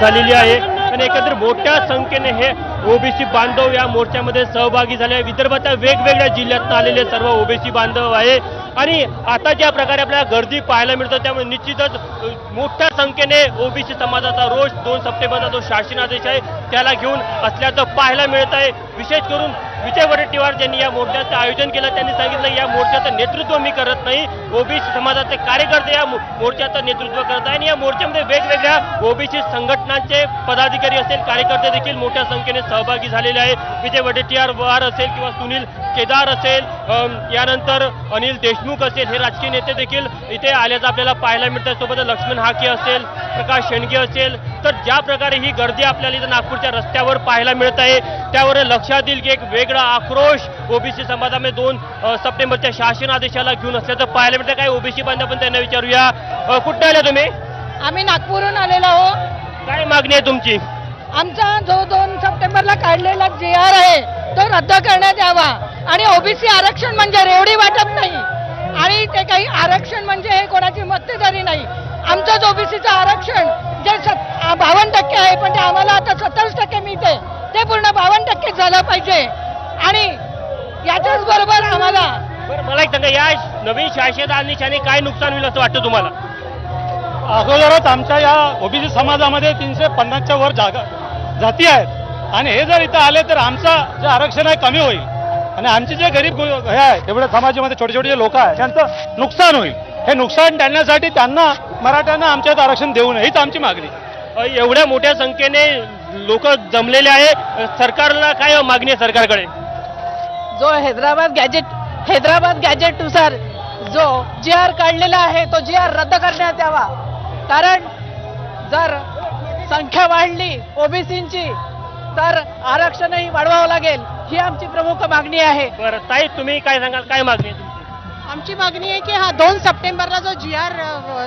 झालेली आहे आणि एकंदर मोठ्या संख्येने हे ओबीसी बांधव या मोर्चामध्ये सहभागी झाले. विदर्भाच्या वेगवेगळ्या जिल्ह्यातून आलेले सर्व ओबीसी बांधव आहे आणि आता ज्या प्रकारे आपल्याला गर्दी पाहायला मिळतं त्यामुळे निश्चितच मोठ्या संख्येने ओबीसी समाजाचा रोष 2 सप्टेंबरचा जो शासन आदेश आहे त्याला घेऊन असल्याचं पाहायला मिळत आहे. विशेष करून विजय वडेट्टीवार ज्यांनी या मोर्चाचं आयोजन केलं त्यांनी सांगितलं या मोर्चाचं नेतृत्व मी करत नाही, ओबीसी समाजाचे कार्यकर्ते या मोर्चाचं नेतृत्व करत आहे आणि या मोर्चामध्ये वेगवेगळ्या ओबीसी संघटनांचे पदाधिकारी असेल कार्यकर्ते देखील मोठ्या संख्येने सहभागी झालेले आहे. विजय वडेट्टीवार असेल किंवा सुनील केदार असेल, यानंतर अनिल देशमुख असेल, हे राजकीय नेते देखील इथे आल्याचं आपल्याला पाहायला मिळतं. सोबत लक्ष्मण हाके असेल, प्रकाश शेंडगे असेल, तर ज्या प्रकारे ही गर्दी आपल्याला इथं नागपूरच्या रस्त्यावर पाहायला मिळत आहे त्यावर लक्षात येईल की एक वेगळा आक्रोश ओबीसी समाजामध्ये 2 सप्टेंबरच्या शासन आदेशाला घेऊन असल्याचं पाहायला मिळतं. काय ओबीसी बांधव आपण त्यांना विचारूया. कुठे आले तुम्ही? आम्ही नागपूरहून आलेलो आहो. काय मागणी आहे तुमची? आमचा जो 2 सप्टेंबरला काढलेला GR आहे तो रद्द करण्यात यावा आणि ओबीसी आरक्षण म्हणजे रेवडी वाटप नाही आणि ते काही आरक्षण म्हणजे हे कोणाची मक्तेदारी नाही. आमचंच ओबीसीचं आरक्षण जे 52% आहे पण ते आम्हाला आता 27% मिळते, ते पूर्ण 52% झालं पाहिजे आणि याच्याच बरोबर आम्हाला. बरं मला एक सांगा, या नवीन शासन आदेशाने काय नुकसान होईल असं वाटतं तुम्हाला? अगोदरच आमच्या या ओबीसी समाजामध्ये 350च्या वर जाती आहेत आणि हे जर इथं आले तर आमचं जे आरक्षण आहे कमी होईल आणि आमचे जे गरीब हे आहे एवढ्या समाजामध्ये छोटे छोटे जे लोक आहेत त्यांचं नुकसान होईल. हे नुकसान टाळण्यासाठी त्यांना मराठ्यांना आमच्या इथं आरक्षण देऊ नये हीच आमची मागणी. एवढ्या मोठ्या संख्येने लोक जमलेले आहे, सरकारला काय मागणी आहे सरकारकडे? जो हैदराबाद गॅजेटनुसार जो GR काढलेला आहे तो GR रद्द करण्यात यावा. कारण जर संख्या वाढली ओबीसींची तर आरक्षणही वाढवावं लागेल, ही आमची प्रमुख मागणी आहे. बरं ताई तुम्ही काय सांगाल, काय मागणी आहे तुमची? आमची मागणी आहे की हा 2 सप्टेंबरला जो GR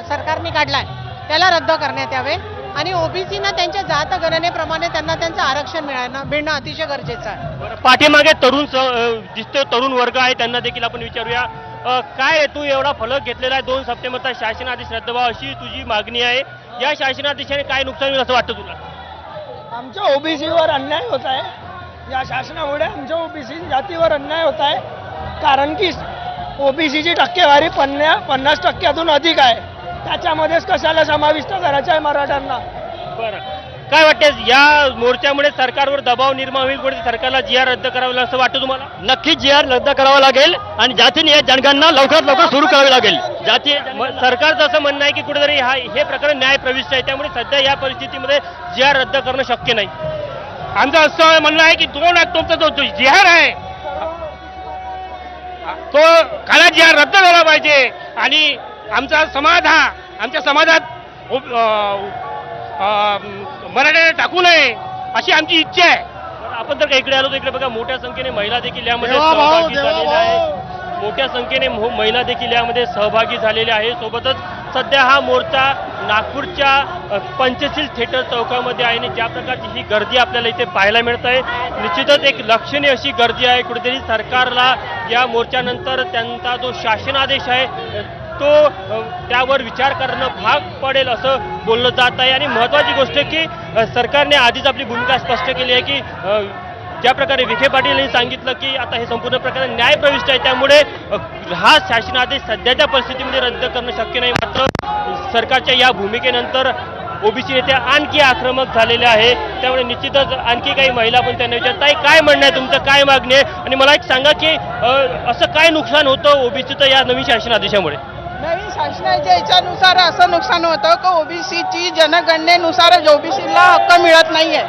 सरकारने काढलाय त्याला रद्द करण्यात यावे आणि ओबीसीना त्यांच्या जात गणनेप्रमाणे त्यांना त्यांचं आरक्षण मिळणं अतिशय गरजेचं आहे. पाठीमागे तरुण दिसतो तरुण वर्ग आहे त्यांना देखील आपण विचारूया. काय तू एवढा फलक घेतलेला आहे 2 सप्टेंबरचा शासन आदेश रद्द व्हावा अशी तुझी मागणी आहे. या शासन आदेशाने काय नुकसान होईल असं वाटतं तुला? आमच्या ओबीसीवर अन्याय होत आहे. या शासनामुळे आमच्या ओबीसी जातीवर अन्याय होत आहे. कारण की ओबीसीची टक्केवारी 50%तून अधिक आहे. त्याच्यामध्येच कशाला समाविष्ट करायचं आहे मराठ्यांना? बरं काय वाटते या मोर्चामुळे सरकारवर दबाव निर्माण होईल, कुठे सरकारला GR रद्द करावं लागेल असं वाटतं तुम्हाला? नक्कीच GR रद्द करावा लागेल आणि जातीय जनगणना लवकरात लवकर सुरू करावी लागेल. सरकारचं असं म्हणणं आहे की कुठेतरी हे प्रकरण न्यायप्रविष्ट आहे त्यामुळे सध्या या परिस्थितीमध्ये GR रद्द करणं शक्य नाही. आमचं असं म्हणणं आहे की तुमचा जो GR आहे तो काला GR रद्द झाला पाहिजे आणि आमचा समाज आमच्या समाजात मराठ्याने टाकू नये अशी आमची इच्छा आहे. आपण जर इकडे आलो तर इकडे बघा मोठ्या संख्येने महिला देखील यामध्ये सहभागी झालेल्या आहेत. मोठ्या संख्येने महिला देखील यामध्ये सहभागी झालेल्या आहे. सोबतच सध्या हा मोर्चा नागपूरच्या पंचशील थिएटर चौकामध्ये आहे आणि ज्या प्रकारची ही गर्दी आपल्याला इथे पाहायला मिळत आहे निश्चितच एक लक्षणीय अशी गर्दी आहे. कुठेतरी सरकारला या मोर्चानंतर त्यांचा जो शासन आदेश आहे तो त्यावर विचार करणं भाग पडेल असं बोललं जात आहे. आणि महत्त्वाची गोष्ट की सरकारने आधीच आपली भूमिका स्पष्ट केली आहे की ज्या प्रकारे विखे पाटील यांनी सांगितलं की आता हे संपूर्ण प्रकरण न्यायप्रविष्ट आहे त्यामुळे हा शासन आदेश सध्याच्या परिस्थितीमध्ये रद्द करणं शक्य नाही. मात्र सरकारच्या या भूमिकेनंतर ओबीसी नेते आणखी आक्रमक झालेले आहे. त्यामुळे निश्चितच आणखी काही महिला आपण त्यांना विचारताय काय म्हणणं आहे तुमचं, काय मागणी आहे आणि मला एक सांगा की असं काय नुकसान होतं ओबीसीचं या नवीन शासन आदेशामुळे? नवीन शासनाच्या याच्यानुसार असं नुकसान होतं की ओबीसीची जनगणनेनुसार ओबीसीला हक्क मिळत नाहीये.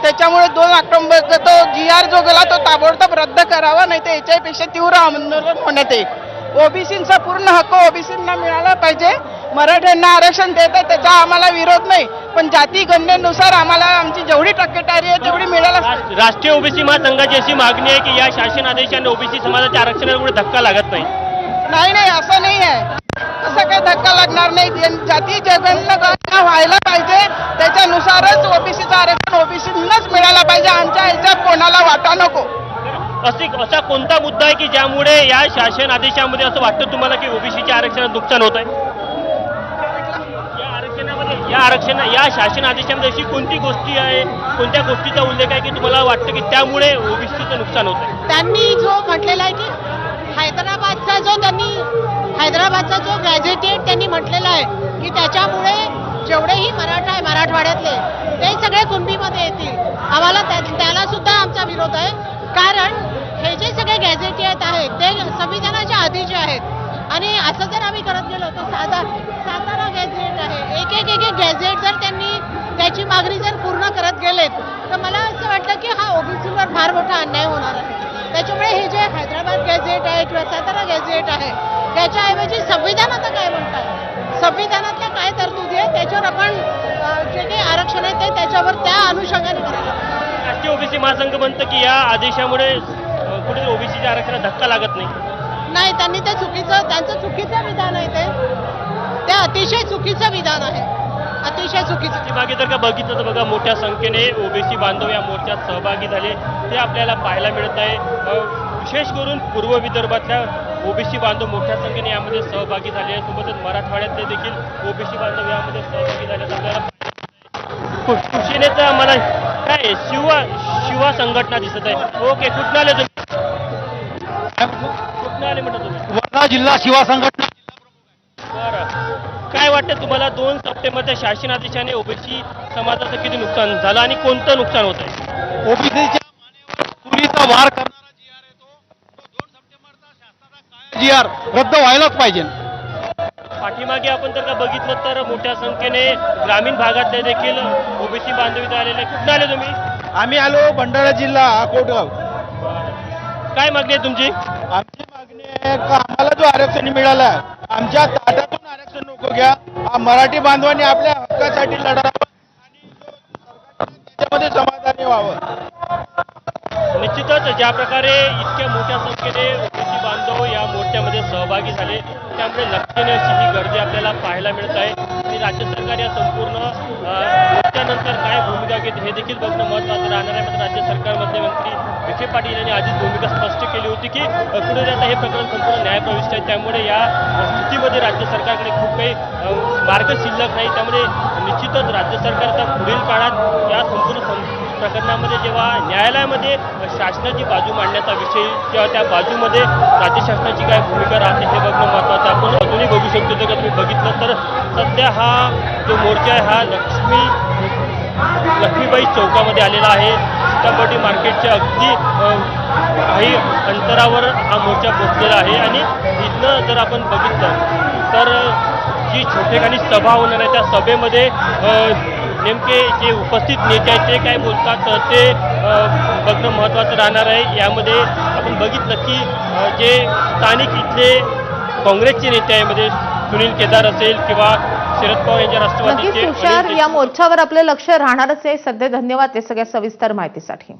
त्याच्यामुळे 2 ऑक्टोबरचा तो GR जो गेला तो ताबडतोब रद्द करावा, नाही तर याच्यापेक्षा तीव्र आंदोलन होण्यात येईल. ओबीसींचा पूर्ण हक्क ओबीसींना मिळाला पाहिजे. मराठ्यांना आरक्षण देतात त्याचा आम्हाला विरोध नाही, पण जाती गणनेनुसार आम्हाला आमची जेवढी टक्केवारी आहे तेवढी मिळायला. राष्ट्रीय ओबीसी महासंघाची अशी मागणी आहे की या शासन आदेशाने ओबीसी समाजाच्या आरक्षणाला कुठे धक्का लागत नाही. नाही असं नाही आहे. असं काही धक्का लागणार नाही. जाती जनगणना व्हायला पाहिजे, त्याच्यानुसारच ओबीसीचं आरक्षण ओबीसींनाच मिळायला पाहिजे. आमच्या ह्याच्यात कोणाला वाटा नको. असा कोणता मुद्दा आहे की ज्यामुळे या शासन आदेशामध्ये असं वाटतं तुम्हाला की ओबीसीच्या आरक्षणात नुकसान होत आहे? या शासन आदेशामध्ये अशी कोणती गोष्टी आहे, कोणत्या गोष्टीचा उल्लेख आहे की तुम्हाला वाटतं की त्यामुळे ओबीसीचं नुकसान होत आहे? त्यांनी जो म्हटलेला आहे की हैदराबादचा जो गॅझेटेड त्यांनी म्हटलेला आहे की त्याच्यामुळे जेवढेही मराठा आहे मराठवाड्यातले ते सगळे कुणबीमध्ये येतील. आम्हाला त्याला सुद्धा आमचा विरोध आहे, कारण हे जे सगळे गॅझेटेड आहेत ते संविधानाच्या आधीचे आहेत आणि असं जर आम्ही करत गेलो तर सातारा गॅझेट आहे, एक गॅझेट जर त्यांनी त्याची मागणी जर पूर्ण करत गेलेत तर मला असं वाटतं की हा ओबीसीवर फार मोठा अन्याय होणार आहे. त्याच्यामुळे हे जे हैदराबाद गॅझेट आहे किंवा सातारा गॅझेट आहे त्याच्याऐवजी संविधानाचं काय म्हणतात, संविधानातल्या काय तरतुदी आहे त्याच्यावर आपण जे काही आरक्षण आहे ते त्याच्यावर त्या अनुषंगाने करायला पाहिजे. राष्ट्रीय ओबीसी महासंघ म्हणतं की या आदेशामुळे कुठे ओबीसीच्या आरक्षणाला धक्का लागत नाही. त्यांनी ते त्यांचं चुकीचं विधान आहे, ते अतिशय चुकीचं विधान आहे, अतिशय चुकीचं. मागे जर का बघितलं तर बघा मोठ्या संख्येने ओबीसी बांधव या मोर्चात सहभागी झाले ते आपल्याला पाहायला मिळत आहे. विशेष करून पूर्व विदर्भातल्या ओबीसी बांधव मोठ्या संख्येने यामध्ये सहभागी झाले आहे. सोबतच मराठवाड्यातले देखील ओबीसी बांधव यामध्ये सहभागी झाले. आपल्याला शिवसेनेचं आम्हाला काय शिवा संघटना दिसत आहे. ओके, कुठून आले तुम्ही? कुठून आले म्हणत तुम्ही? वर्धा जिल्हा शिवा संघटना. बरं, काय वाटतं तुम्हाला 2 सप्टेंबरच्या शासन आदेशाने ओबीसी समाजाचं किती नुकसान झालं आणि कोणतं नुकसान होत आहे? ओबीसीच्या मानेवर चोरीचा वार करणारा जी आर येतो तो 2 सप्टेंबरचा शासनाचा जी आर रद्द व्हायलाच पाहिजे. पाठीमागे आपण जर का बघितलं तर मोठ्या संख्येने ग्रामीण भागातले देखील ओबीसी बांधव इथं आलेले. कुठून आले तुम्ही? आम्ही आलो भंडारा जिल्हा कोटगाव. काय मागणी आहे तुमची? आमची मागणी आहे का आम्हाला जो आरक्षण मिळाला आमच्या ताटातून आरक्षण नको घ्या. मराठी बांधवांनी आपल्या हक्कासाठी लढावं आणि त्याच्यामध्ये समाधानी व्हावं. निश्चितच ज्या प्रकारे इतक्या मोठ्या संख्येने ओबीसी बांधव या मोर्चामध्ये सहभागी झाले त्यामुळे लक्षणीय अशी ही गर्दी आपल्याला पाहायला मिळत आहे आणि राज्य सरकार या संपूर्ण मोर्चानंतर काय भूमिका घेते हे देखील बघणं महत्त्वाचं राहणार आहे. मात्र राज्य सरकारमधले मंत्री विखे पाटील यांनी आधीच भूमिका स्पष्ट केली होती की पुढे आता हे प्रकरण संपूर्ण न्यायप्रविष्ट आहे, त्यामुळे या स्थितीमध्ये राज्य सरकारकडे खूप काही मार्ग शिल्लक नाही. त्यामुळे निश्चितच राज्य सरकारचा पुढील काळात या संपूर्ण प्रकरणामध्ये जेव्हा न्यायालयामध्ये शासनाची बाजू मांडण्याचा विषय किंवा त्या बाजूमध्ये राज्य शासनाची काय भूमिका राहते हे बघणं महत्त्वाचं. आपण अजूनही बघू शकतो जर का तुम्ही बघितलं तर सध्या हा जो मोर्चा आहे हा लक्ष्मीबाई चौकामध्ये आलेला आहे. सीताबर्डी मार्केटच्या अगदी काही अंतरावर हा मोर्चा पोहोचलेला आहे आणि इथनं जर आपण बघितलं तर जी छोटेखानी सभा होणार आहे त्या सभेमध्ये नेमके जे उपस्थित नेते आहेत ते काय बोलतात ते बघणं महत्त्वाचं राहणार आहे. यामध्ये आपण बघितलं की जे स्थानिक इथले काँग्रेसचे नेते आहे मध्ये सुनील केदार असेल किंवा शरद पवार यांच्या राष्ट्रवादीचे. नक्कीच तुषार, या मोर्चावर आपलं लक्ष राहणारच आहे. सध्या धन्यवाद ते सगळ्या सविस्तर माहितीसाठी.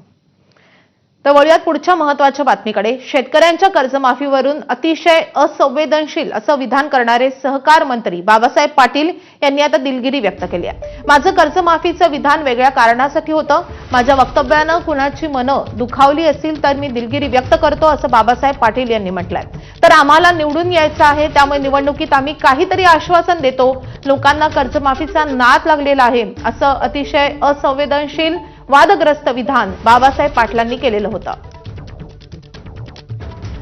तर वळूयात पुढच्या महत्त्वाच्या बातमीकडे. शेतकऱ्यांच्या कर्जमाफीवरून अतिशय असंवेदनशील असं विधान करणारे सहकार मंत्री बाबासाहेब पाटील यांनी आता दिलगिरी व्यक्त केली आहे. माझं कर्जमाफीचं विधान वेगळ्या कारणासाठी होतं. माझ्या वक्तव्यानं कुणाची मनं दुखावली असतील तर मी दिलगिरी व्यक्त करतो असं बाबासाहेब पाटील यांनी म्हटलंय. तर आम्हाला निवडून यायचं आहे, त्यामुळे निवडणुकीत आम्ही काहीतरी आश्वासन देतो. लोकांना कर्जमाफीचा नाद लागलेला आहे असं अतिशय असंवेदनशील वादग्रस्त विधान बाबासाहेब पाटलांनी केलेलं होतं.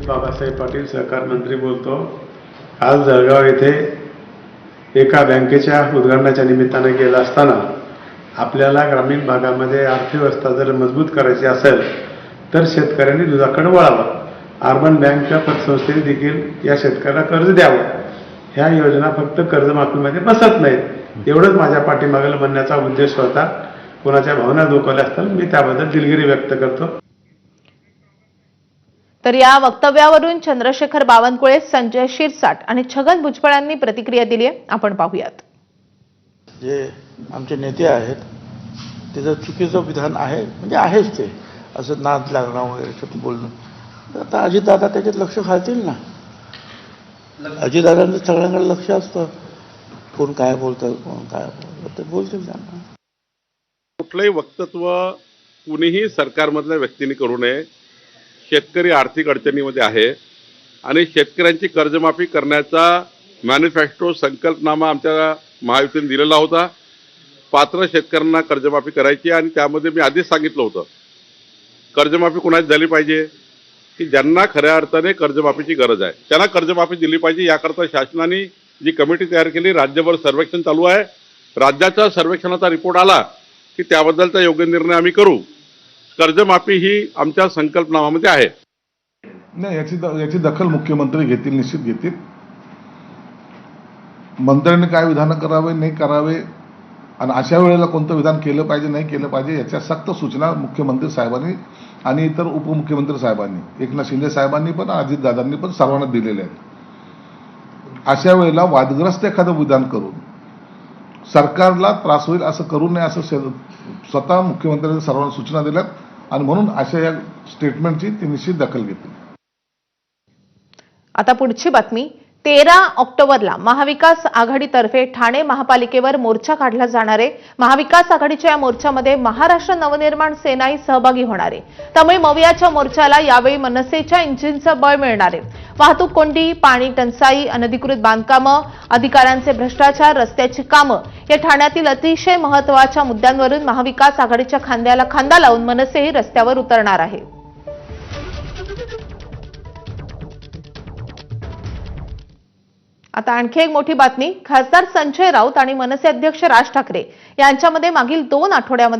बाबासाहेब पाटील सहकार मंत्री बोलतो. आज जळगाव येथे एका बँकेच्या उद्घाटनाच्या निमित्ताने गेला असताना आपल्याला ग्रामीण भागामध्ये अर्थव्यवस्था जर मजबूत करायची असेल तर शेतकऱ्यांनी दुधाकडे वळावं. अर्बन बँकच्या पतसंस्थेने देखील या शेतकऱ्याला कर्ज द्यावं. ह्या योजना फक्त कर्जमाफीमध्ये बसत नाहीत. एवढंच माझ्या पाठीमागेला म्हणण्याचा उद्देश होता. कोणाच्या भावना दुखावल्या असतात मी त्याबद्दल दिलगिरी व्यक्त करतो. तर या वक्तव्यावरून चंद्रशेखर बावनकुळे, संजय शिरसाट आणि छगन भुजबळ यांनी प्रतिक्रिया दिली आहे. आपण पाहूयात. जे आमचे नेते आहेत त्याचं चुकीचं विधान आहे, म्हणजे आहेच ते, असं नाद लागणं वगैरे बोलणं. तर आता अजितदादा त्याच्यात लक्ष घालतील ना. अजितदादांचं सगळ्यांकडे लक्ष असतं, कोण काय बोलतं कोण काय बोलतं ते बोलतील त्यांना. कुठलंही वक्तव्य कुणीही सरकारमधल्या व्यक्तीने करू नये. शेतकरी आर्थिक अडचणीमध्ये आहे आणि शेतकऱ्यांची कर्जमाफी करण्याचा मॅनिफेस्टो संकल्पनामा आमच्या महायुतीने दिलेला होता पात्र शेतकऱ्यांना कर्जमाफी करायची आणि त्यामध्ये मी आधीच सांगितलं होतं कर्जमाफी कोणाची झाली पाहिजे की ज्यांना खऱ्या अर्थाने कर्जमाफीची गरज आहे त्यांना कर्जमाफी दिली पाहिजे. याकरता शासनाने जी कमिटी तयार केली, राज्यभर सर्वेक्षण चालू आहे. राज्याच्या सर्वेक्षणाचा रिपोर्ट आला की त्याबद्दलचा योग्य निर्णय आम्ही करू. कर्जमाफी ही आमच्या संकल्पनामध्ये आहे. नाही, याची दखल मुख्यमंत्री घेतील, निश्चित घेतील. मंत्र्यांनी काय विधान करावे नाही करावे आणि अशा वेळेला कोणतं विधान केलं पाहिजे नाही केलं पाहिजे याच्या सक्त सूचना मुख्यमंत्री साहेबांनी आणि इतर उपमुख्यमंत्री साहेबांनी, एकनाथ शिंदे साहेबांनी पण अजितदादांनी पण सर्वांना दिलेले आहेत. अशा वेळेला वादग्रस्त एखादं विधान करून सरकारला त्रास होईल असं करू नये असं स्वतः मुख्यमंत्र्यांनी सर्वांना सूचना दिल्यात आणि म्हणून अशा या स्टेटमेंटची ते निश्चित दखल घेतील. आता पुढची बातमी. 13 ऑक्टोबरला महाविकास आघाडीतर्फे ठाणे महापालिकेवर मोर्चा काढला जाणार आहे. महाविकास आघाडीच्या या मोर्चामध्ये महाराष्ट्र नवनिर्माण सेनाही सहभागी होणार आहे. त्यामुळे मवियाच्या मोर्चाला यावेळी मनसेच्या इंजिनचं बळ मिळणार आहे. वाहतूक कोंडी, पाणी टंचाई, अनधिकृत बांधकामं, अधिकाऱ्यांचे भ्रष्टाचार, रस्त्याची कामं या ठाण्यातील अतिशय महत्त्वाच्या मुद्द्यांवरून महाविकास आघाडीच्या खांद्याला खांदा लावून मनसेही रस्त्यावर उतरणार आहे. आता आणखी एक मोठी बातमी. खासदार संजय राऊत आणि मनसे अध्यक्ष राज ठाकरे यांच्यामध्ये मागील 2 आठवड्यामध्ये